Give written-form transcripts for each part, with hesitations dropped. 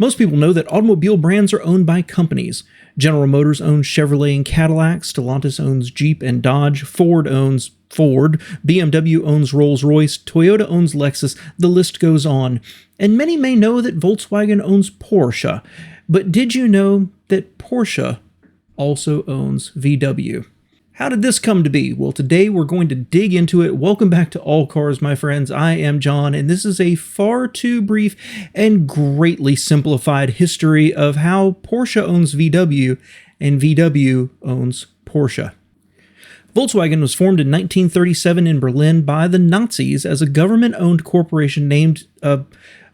Most people know that automobile brands are owned by companies. General Motors owns Chevrolet and Cadillac, Stellantis owns Jeep and Dodge, Ford owns Ford, BMW owns Rolls-Royce, Toyota owns Lexus, the list goes on. And many may know that Volkswagen owns Porsche. But did you know that Porsche also owns VW? How did this come to be? Well, today we're going to dig into it. Welcome back to All Cars, my friends. I am John, and this is a far too brief and greatly simplified history of how Porsche owns VW and VW owns Porsche. Volkswagen was formed in 1937 in Berlin by the Nazis as a government-owned corporation named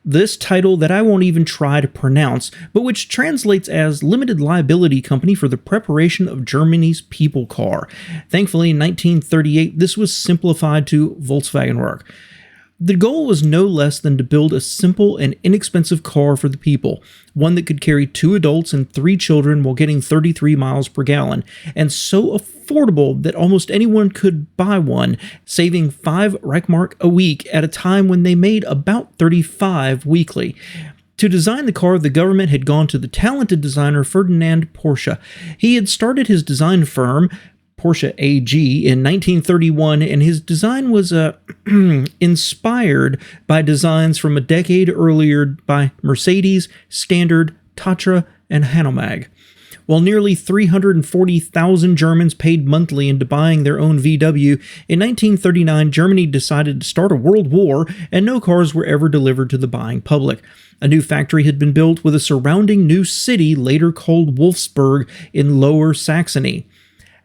this title that I won't even try to pronounce, but which translates as Limited Liability Company for the Preparation of Germany's People Car. Thankfully, in 1938, this was simplified to Volkswagen Work. The goal was no less than to build a simple and inexpensive car for the people, one that could carry 2 adults and 3 children while getting 33 miles per gallon, and so affordable that almost anyone could buy one, saving 5 Reichsmark a week at a time when they made about 35 weekly. To design the car, the government had gone to the talented designer Ferdinand Porsche. He had started his design firm, Porsche AG, in 1931, and his design was inspired by designs from a decade earlier by Mercedes, Standard, Tatra, and Hanomag. While nearly 340,000 Germans paid monthly into buying their own VW, in 1939 Germany decided to start a world war, and no cars were ever delivered to the buying public. A new factory had been built with a surrounding new city, later called Wolfsburg, in Lower Saxony.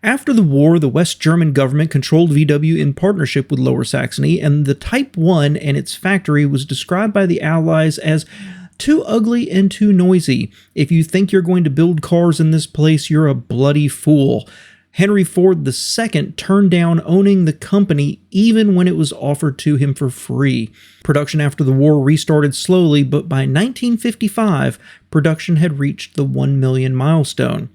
After the war, the West German government controlled VW in partnership with Lower Saxony, and the Type 1 and its factory was described by the Allies as too ugly and too noisy. If you think you're going to build cars in this place, you're a bloody fool. Henry Ford II turned down owning the company even when it was offered to him for free. Production after the war restarted slowly, but by 1955, production had reached the 1 million milestone.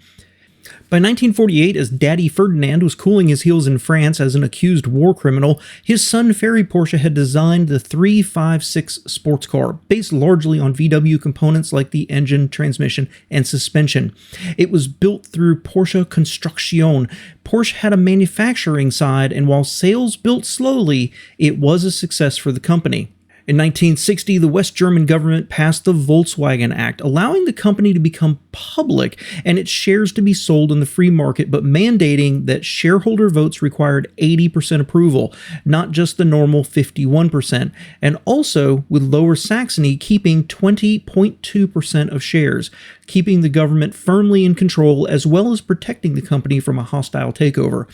By 1948, as Daddy Ferdinand was cooling his heels in France as an accused war criminal, his son Ferry Porsche had designed the 356 sports car, based largely on VW components like the engine, transmission, and suspension. It was built through Porsche Construction. Porsche had a manufacturing side, and while sales built slowly, it was a success for the company. In 1960, the West German government passed the Volkswagen Act, allowing the company to become public and its shares to be sold in the free market, but mandating that shareholder votes required 80% approval, not just the normal 51%, and also with Lower Saxony keeping 20.2% of shares, keeping the government firmly in control as well as protecting the company from a hostile takeover.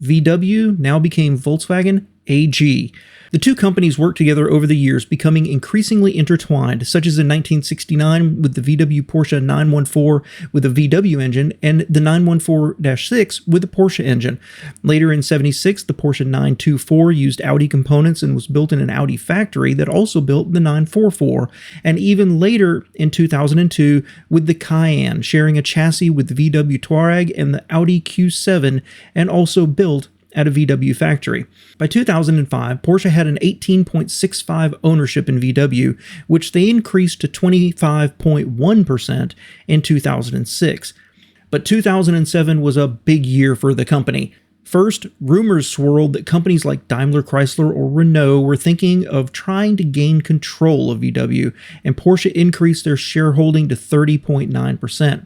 VW now became Volkswagen AG. The two companies worked together over the years, becoming increasingly intertwined, such as in 1969 with the VW Porsche 914 with a VW engine and the 914-6 with a Porsche engine. Later in 76, the Porsche 924 used Audi components and was built in an Audi factory that also built the 944, and even later in 2002 with the Cayenne, sharing a chassis with the VW Touareg and the Audi Q7, and also built at a VW factory. By 2005, Porsche had an 18.65% ownership in VW, which they increased to 25.1% in 2006. But 2007 was a big year for the company. First, rumors swirled that companies like Daimler Chrysler or Renault were thinking of trying to gain control of VW, and Porsche increased their shareholding to 30.9%.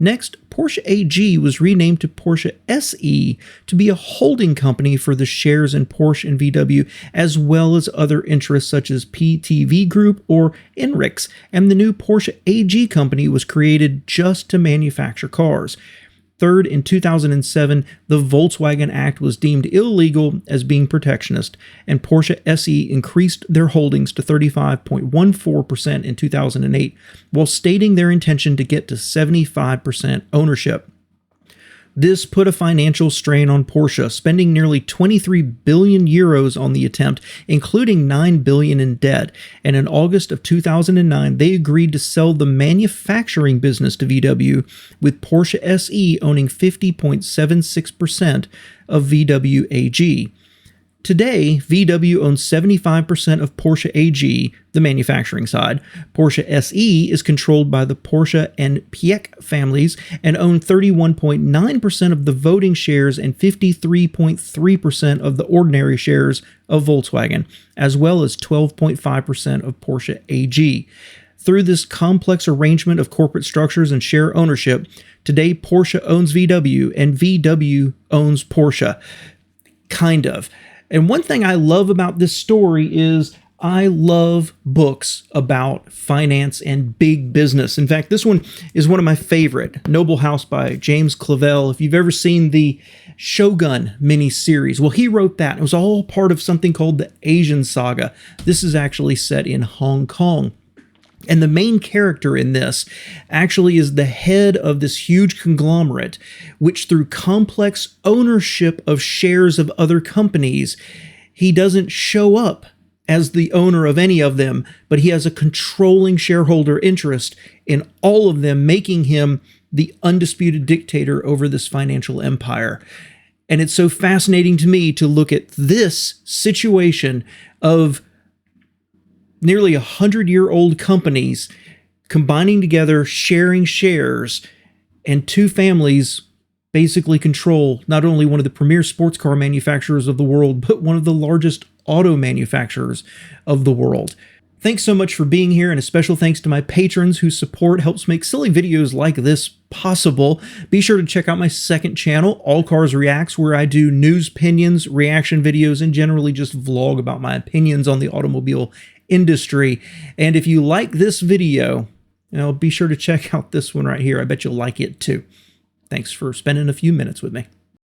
Next, Porsche AG was renamed to Porsche SE to be a holding company for the shares in Porsche and VW, as well as other interests such as PTV Group or Enrix, and the new Porsche AG company was created just to manufacture cars. Third, in 2007, the Volkswagen Act was deemed illegal as being protectionist, and Porsche SE increased their holdings to 35.14% in 2008, while stating their intention to get to 75% ownership. This put a financial strain on Porsche, spending nearly 23 billion euros on the attempt, including 9 billion in debt, and in August of 2009 they agreed to sell the manufacturing business to VW, with Porsche SE owning 50.76% of VW AG. Today, VW owns 75% of Porsche AG, the manufacturing side. Porsche SE is controlled by the Porsche and Piech families and own 31.9% of the voting shares and 53.3% of the ordinary shares of Volkswagen, as well as 12.5% of Porsche AG. Through this complex arrangement of corporate structures and share ownership, today Porsche owns VW and VW owns Porsche. Kind of. And one thing I love about this story is I love books about finance and big business. In fact, this one is one of my favorite, Noble House by James Clavell. If you've ever seen the Shogun miniseries, well, he wrote that. It was all part of something called the Asian Saga. This is actually set in Hong Kong. And the main character in this actually is the head of this huge conglomerate, which through complex ownership of shares of other companies, he doesn't show up as the owner of any of them, but he has a controlling shareholder interest in all of them, making him the undisputed dictator over this financial empire. And it's so fascinating to me to look at this situation of nearly 100-year-old companies combining together, sharing shares, and two families basically control not only one of the premier sports car manufacturers of the world, but one of the largest auto manufacturers of the world. Thanks so much for being here, and a special thanks to my patrons whose support helps make silly videos like this possible. Be sure to check out my second channel, All Cars Reacts, where I do news, opinions, reaction videos, and generally just vlog about my opinions on the automobile industry. And if you like this video, be sure to check out this one right here. I bet you'll like it too. Thanks for spending a few minutes with me.